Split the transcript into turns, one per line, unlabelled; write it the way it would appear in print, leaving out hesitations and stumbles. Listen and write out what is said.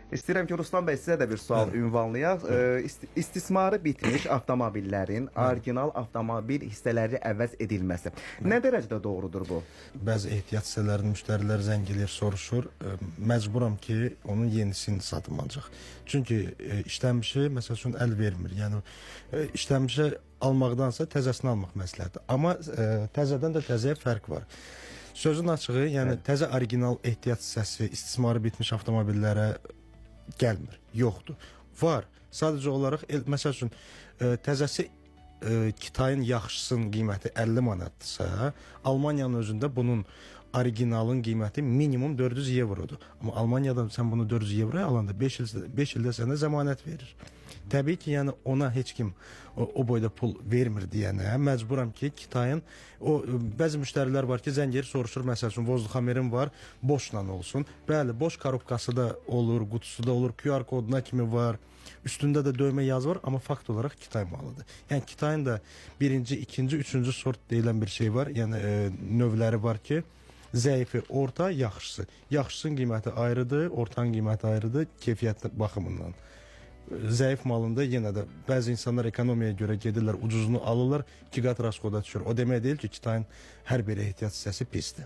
İstəyirəm ki, Ruslan bəy sizə də bir sual ünvanlayaq. İstismarı bitmiş avtomobillərin orijinal avtomobil hissələri əvəz edilməsi. Nə dərəcədə doğrudur bu?
Bəzi ehtiyat hissələrinin müştərilər zəng edir, soruşur. Məcburam ki, onun yenisini satım ancaq. Çünki işləmişi, məsəl üçün, əl vermir. Yəni, işləmişi almaqdansa təzəsini almaq məsləhətdir. Amma təzədən də təzəyə fərq var. Sözün açığı, yəni təzə orijinal ehtiyat hissəsi istismarı bitmiş avtomobillərə gəlmir, yoxdur. Var, sadəcə olaraq, məsəl üçün, təzəsi Kitayın yaxşısının qiyməti 50 manatdırsa, Almaniyanın özündə bunun orijinalın qiyməti minimum 400 eurodur. Amma Almaniyada sən bunu 400 euroya alanda 5 ildə sənə zəmanət verir. Təbii ki, yəni ona heç kim o boyda pul vermir deyənə məcburam ki, Kitayın bəzi müştərilər var ki, zəng edir, soruşur, məsəl üçün, Vozluxamerim var, boşla olsun. Bəli, boş korobkası da olur, qutusu da olur, QR koduna kimi var. Üstündə də dövmə yazı var, amma fakt olaraq Kitay malıdır. Yəni Kitayın da birinci, ikinci, üçüncü sort deyilən bir şey var. Yəni növləri var ki, zəifi, orta, yaxşısı. Yaxşısının qiyməti ayrıdır, ortanın qiyməti ayrıdır, keyfiyyət baxımından. Zəif malında yenə də bəzi insanlar ekonomiyaya görə gedirlər, ucuzunu alırlar, 2 qat raskoda düşür. O demək deyil ki, Kitayın hər bir ehtiyat hissəsi pisdir.